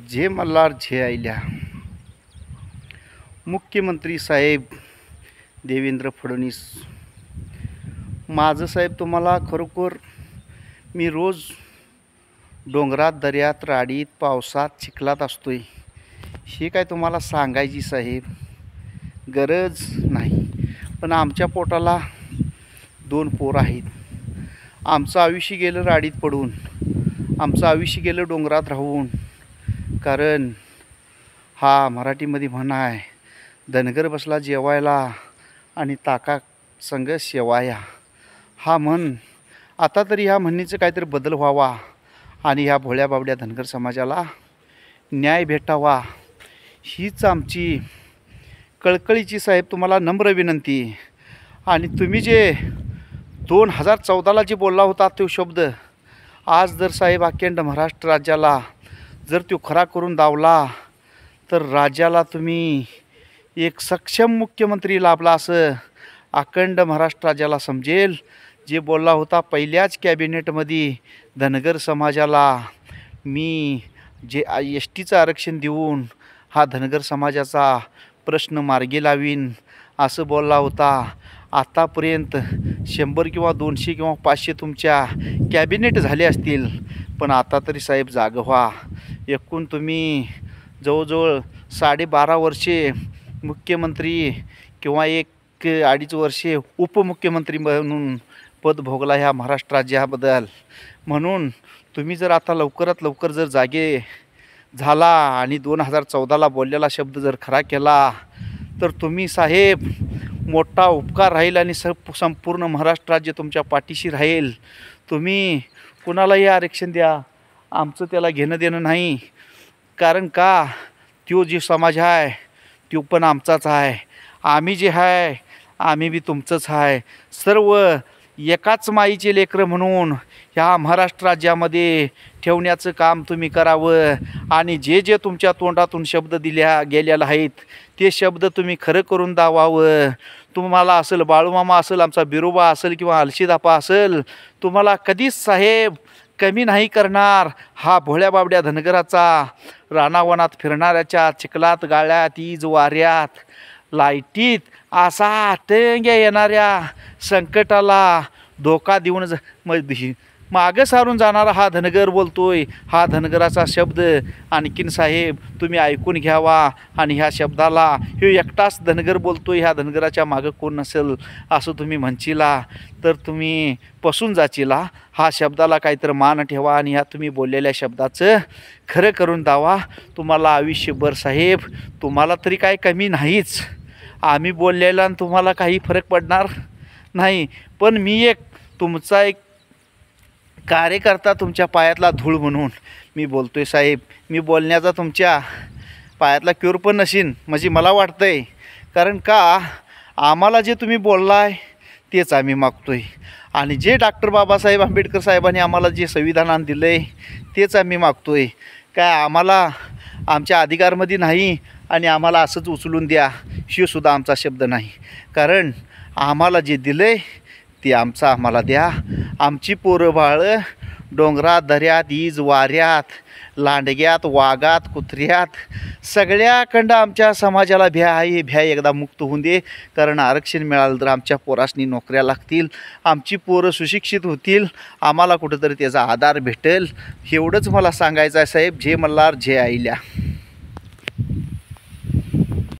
जे मल्हार जे आयल्या मुख्यमंत्री साहेब देवेंद्र फडणवीस, माझं साहेब तुम्हाला खरोखर मी रोज डोंगरात, दऱ्यात, राडीत, पावसात, चिखलात असतोय, हे काय तुम्हाला सांगायची साहेब गरज नाही. पण आमच्या पोटाला 2 पोरं आहेत. आमचं आयुष्य गेलं राडीत पडून, आमचं आयुष्य गेलं डोंगरात राहून. कारण हा मराठीमध्ये म्हण आहे, धनगर बसला जेवायला आणि ताका संग शेवाया. हा म्हण आता तरी ह्या म्हणणीचं काहीतरी बदल व्हावा आणि ह्या भोळ्या बाबड्या धनगर समाजाला न्याय भेटावा, हीच आमची कळकळीची साहेब तुम्हाला नम्र विनंती. आणि तुम्ही जे 2014ला जे बोलला होता तो शब्द आज जर साहेब अखंड महाराष्ट्र राज्याला जर तो खरा करून दावला तर राज्याला तुम्ही एक सक्षम मुख्यमंत्री लाभला असं अखंड महाराष्ट्र राज्याला समजेल. जे बोलला होता पहिल्याच कॅबिनेटमध्ये धनगर समाजाला मी जे STचं आरक्षण देऊन हा धनगर समाजाचा प्रश्न मार्गी लावीन असं बोलला होता. आतापर्यंत 100 किंवा 200 किंवा 500 तुमच्या कॅबिनेट झाले असतील, पण आता तरी साहेब जागं व्हा. एकूण तुम्ही जवळजवळ 12.5 वर्षे मुख्यमंत्री किंवा 1-2.5 वर्षे उपमुख्यमंत्री म्हणून पद भोगला ह्या महाराष्ट्र राज्याबद्दल. म्हणून तुम्ही जर आता लवकरात लवकर जर जागे झाला आणि 2014ला बोललेला शब्द जर खरा केला तर तुम्ही साहेब मोठा उपकार राहील आणि संपूर्ण महाराष्ट्र राज्य तुमच्या पाठीशी राहील. तुम्ही कुणालाही आरक्षण द्या, आमचं त्याला घेणं देणं नाही. कारण का तो जे समाज आहे तो पण आमचाच आहे, आम्ही जे आहे आम्ही बी तुमचंच आहे. सर्व एकाच माईचे लेकरं म्हणून ह्या महाराष्ट्र राज्यामध्ये ठेवण्याचं काम तुम्ही करावं. आणि जे जे तुमच्या तोंडातून शब्द दिल्या गेलेला आहेत ते शब्द तुम्ही खरं करून दावावं. तुम्हाला असेल बाळूमामा असेल, आमचा बिरोबा असेल किंवा अलशीदापा असेल, तुम्हाला कधीच साहेब कमी नाही करणार. हा भोळ्या बाबड्या धनगराचा रानावनात फिरणाऱ्याच्या चिखलात, गाळ्यात, ईज वाऱ्यात, लाईटीत असा टेंग्या येणाऱ्या संकटाला धोका देऊन मागं सारून जाणारा हा धनगर बोलतोय. हा धनगराचा शब्द आणखीन साहेब तुम्ही ऐकून घ्यावा. आणि ह्या शब्दाला हे एकटाच धनगर बोलतोय, ह्या धनगराच्या मागं कोण नसेल असं तुम्ही म्हणशीला तर तुम्ही पसून जाचीला. हा शब्दाला काहीतरी मान ठेवा आणि ह्या तुम्ही बोललेल्या शब्दाचं खरं करून दावा. तुम्हाला आयुष्यभर साहेब तुम्हाला तरी काय कमी नाहीच. आम्ही बोललेला आणि तुम्हाला काही फरक पडणार नाही. पण मी तुमचा एक कार्यकर्ता, तुमच्या पायातला धूळ म्हणून मी बोलतोय साहेब. मी बोलण्याचा तुमच्या पायातला क्यूर पण नशीन म्हणजे मला वाटतंय. कारण का आम्हाला जे तुम्ही बोललाय तेच आम्ही मागतोय. आणि जे डॉक्टर बाबासाहेब आंबेडकर साहेबांनी आम्हाला जे संविधानानं दिलं आहे तेच आम्ही मागतोय. काय आम्हाला आमच्या अधिकारमध्ये नाही आणि आम्हाला असंच उचलून द्या शिवसुद्धा आमचा शब्द नाही. कारण आम्हाला जे दिलं आहे ते आमचं आम्हाला द्या. आमची पोरं बाळं डोंगरात, दऱ्यात, ईज वाऱ्यात, लांडग्यात, वाघात, कुत्र्यात सगळ्याकडं आमच्या समाजाला भ्या आहे. भ्या एकदा मुक्त होऊन दे. कारण आरक्षण मिळालं तर आमच्या पोरासनी नोकऱ्या लागतील, आमची पोरं सुशिक्षित होतील, आम्हाला कुठंतरी त्याचा आधार भेटेल. एवढंच मला सांगायचं आहे साहेब. जय मल्हार जय आईल्या.